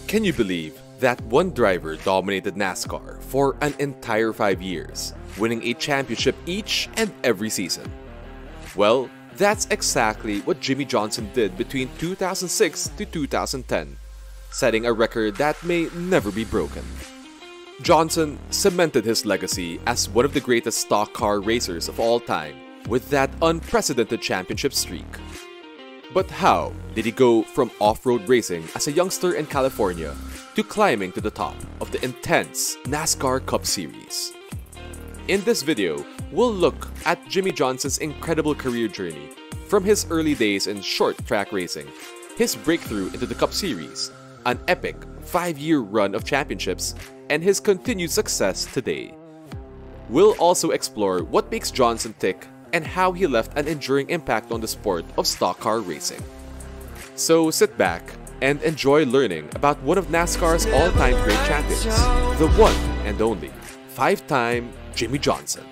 Can you believe that one driver dominated NASCAR for an entire 5 years, winning a championship each and every season? Well, that's exactly what Jimmie Johnson did between 2006 to 2010, setting a record that may never be broken. Johnson cemented his legacy as one of the greatest stock car racers of all time with that unprecedented championship streak. But how did he go from off-road racing as a youngster in California to climbing to the top of the intense NASCAR Cup Series? In this video, we'll look at Jimmie Johnson's incredible career journey from his early days in short track racing, his breakthrough into the Cup Series, an epic 5-year run of championships, and his continued success today. We'll also explore what makes Johnson tick and how he left an enduring impact on the sport of stock car racing. So sit back and enjoy learning about one of NASCAR's all-time great champions, the one and only 5-time Jimmie Johnson.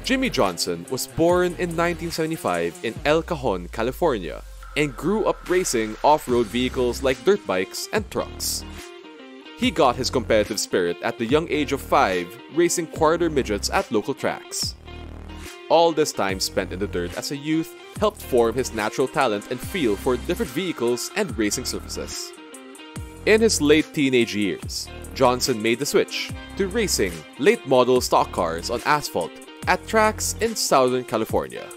Jimmie Johnson was born in 1975 in El Cajon, California, and grew up racing off-road vehicles like dirt bikes and trucks. He got his competitive spirit at the young age of 5, racing quarter midgets at local tracks. All this time spent in the dirt as a youth helped form his natural talent and feel for different vehicles and racing surfaces. In his late teenage years, Johnson made the switch to racing late-model stock cars on asphalt at tracks in Southern California.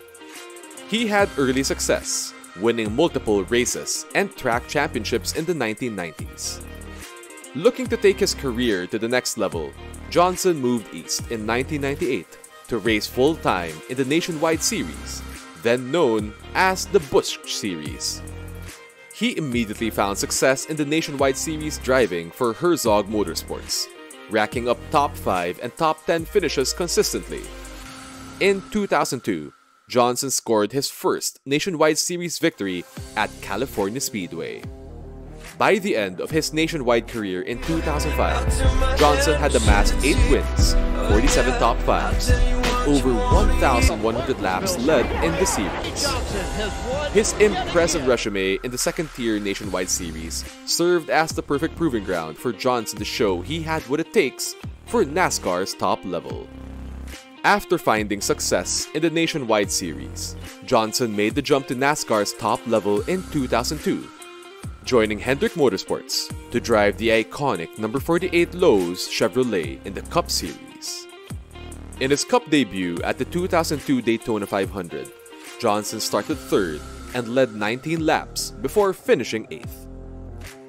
He had early success, winning multiple races and track championships in the 1990s. Looking to take his career to the next level, Johnson moved east in 1998 to race full-time in the Nationwide Series, then known as the Busch Series. He immediately found success in the Nationwide Series driving for Herzog Motorsports, racking up top 5 and top 10 finishes consistently. In 2002, Johnson scored his first Nationwide Series victory at California Speedway. By the end of his nationwide career in 2005, Johnson had amassed 8 wins, 47 top 5s, and over 1,100 laps led in the series. His impressive resume in the second-tier Nationwide Series served as the perfect proving ground for Johnson to show he had what it takes for NASCAR's top level. After finding success in the Nationwide Series, Johnson made the jump to NASCAR's top level in 2002, joining Hendrick Motorsports to drive the iconic number 48 Lowe's Chevrolet in the Cup Series. In his Cup debut at the 2002 Daytona 500, Johnson started 3rd and led 19 laps before finishing 8th.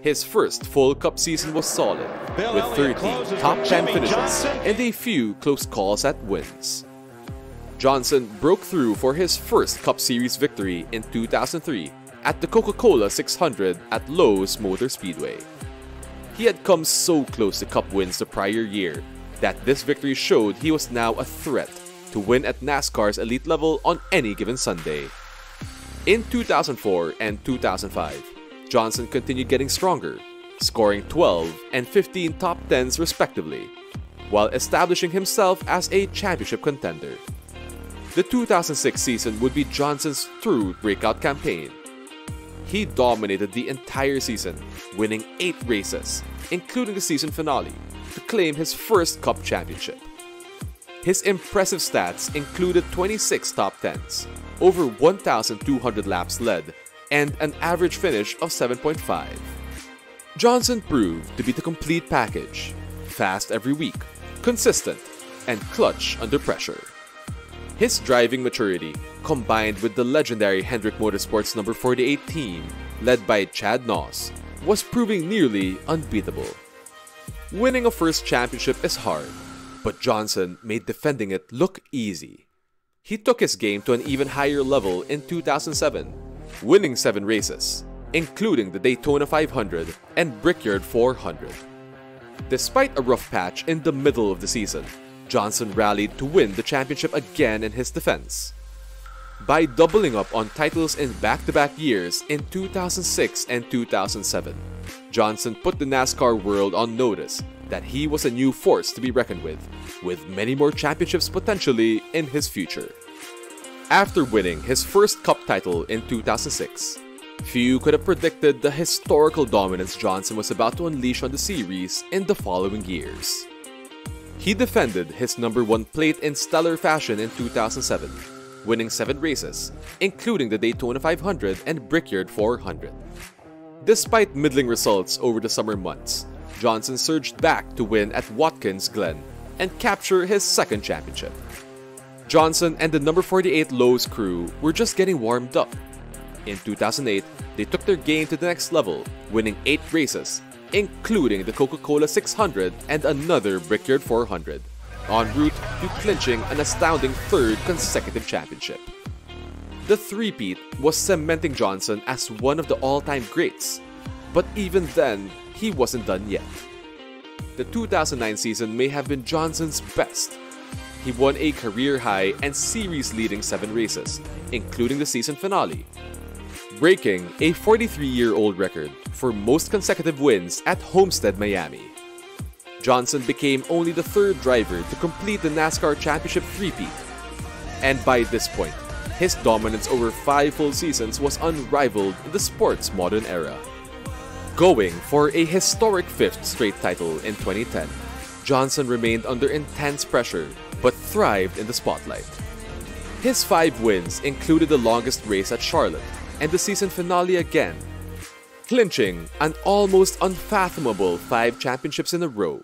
His first full Cup season was solid, with 13 top 10 finishes and a few close calls at wins. Johnson broke through for his first Cup Series victory in 2003 at the Coca-Cola 600 at Lowe's Motor Speedway. He had come so close to Cup wins the prior year that this victory showed he was now a threat to win at NASCAR's elite level on any given Sunday. In 2004 and 2005, Johnson continued getting stronger, scoring 12 and 15 top 10s respectively, while establishing himself as a championship contender. The 2006 season would be Johnson's true breakout campaign. He dominated the entire season, winning 8 races, including the season finale, to claim his first Cup championship. His impressive stats included 26 top 10s, over 1,200 laps led, and an average finish of 7.5. Johnson proved to be the complete package: fast every week, consistent, and clutch under pressure. His driving maturity, combined with the legendary Hendrick Motorsports number 48 team, led by Knaus, was proving nearly unbeatable. Winning a first championship is hard, but Johnson made defending it look easy. He took his game to an even higher level in 2007, winning 7 races, including the Daytona 500 and Brickyard 400. Despite a rough patch in the middle of the season, Johnson rallied to win the championship again in his defense. By doubling up on titles in back-to-back years in 2006 and 2007, Johnson put the NASCAR world on notice that he was a new force to be reckoned with many more championships potentially in his future. After winning his first Cup title in 2006, Few could have predicted the historical dominance Johnson was about to unleash on the series in the following years. He defended his #1 plate in stellar fashion in 2007, winning 7 races, including the Daytona 500 and Brickyard 400. Despite middling results over the summer months, Johnson surged back to win at Watkins Glen and capture his second championship. Johnson and the number 48 Lowe's crew were just getting warmed up. In 2008, they took their game to the next level, winning 8 races, including the Coca-Cola 600 and another Brickyard 400, en route to clinching an astounding 3rd consecutive championship. The three-peat was cementing Johnson as one of the all-time greats, but even then, he wasn't done yet. The 2009 season may have been Johnson's best. He won a career-high and series-leading 7 races, including the season finale, breaking a 43-year-old record for most consecutive wins at Homestead, Miami. Johnson became only the 3rd driver to complete the NASCAR Championship three-peat, and by this point, his dominance over 5 full seasons was unrivaled in the sport's modern era. Going for a historic 5th straight title in 2010, Johnson remained under intense pressure but thrived in the spotlight. His 5 wins included the longest race at Charlotte and the season finale again, clinching an almost unfathomable 5 championships in a row.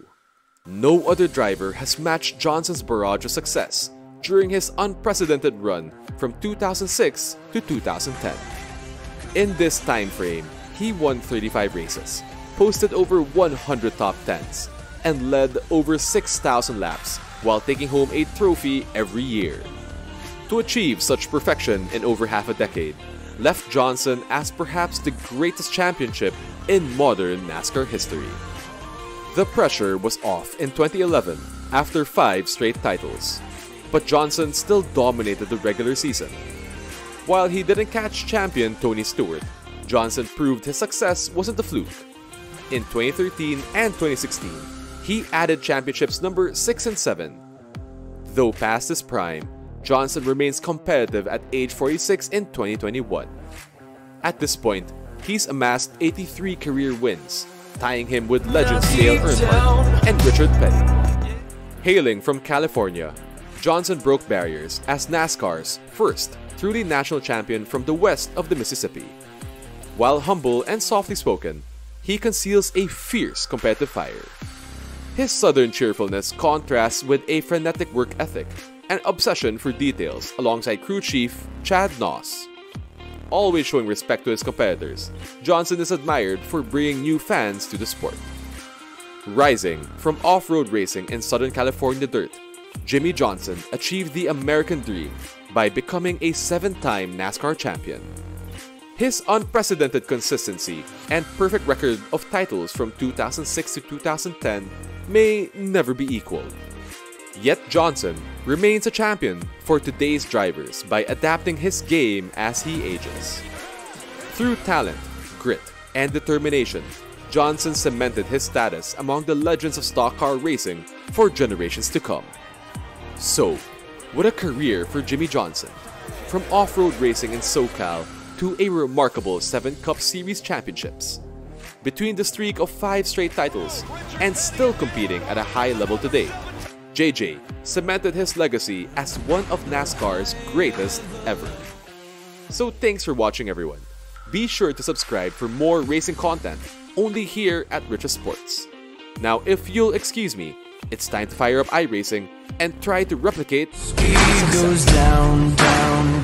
No other driver has matched Johnson's barrage of success during his unprecedented run from 2006 to 2010. In this time frame, he won 35 races, posted over 100 top 10s, and led over 6,000 laps while taking home a trophy every year. To achieve such perfection in over half a decade left Johnson as perhaps the greatest championship in modern NASCAR history. The pressure was off in 2011 after 5 straight titles, but Johnson still dominated the regular season. While he didn't catch champion Tony Stewart, Johnson proved his success wasn't a fluke. In 2013 and 2016, he added championships number 6 and 7. Though past his prime, Johnson remains competitive at age 46 in 2021. At this point, he's amassed 83 career wins, tying him with legends Dale Earnhardt and Richard Petty. Hailing from California, Johnson broke barriers as NASCAR's first truly national champion from the west of the Mississippi. While humble and softly spoken, he conceals a fierce competitive fire. His southern cheerfulness contrasts with a frenetic work ethic and obsession for details alongside crew chief Chad Knaus. Always showing respect to his competitors, Johnson is admired for bringing new fans to the sport. Rising from off-road racing in Southern California dirt, Jimmie Johnson achieved the American dream by becoming a 7-time NASCAR champion. His unprecedented consistency and perfect record of titles from 2006 to 2010 may never be equaled. Yet Johnson remains a champion for today's drivers by adapting his game as he ages. Through talent, grit, and determination, Johnson cemented his status among the legends of stock car racing for generations to come. So, what a career for Jimmie Johnson. From off-road racing in SoCal to a remarkable 7 Cup Series championships. Between the streak of 5 straight titles and still competing at a high level today, JJ cemented his legacy as one of NASCAR's greatest ever. So thanks for watching, everyone. Be sure to subscribe for more racing content only here at Richest Sports. Now, if you'll excuse me, it's time to fire up iRacing and try to replicate Speed goes down, down.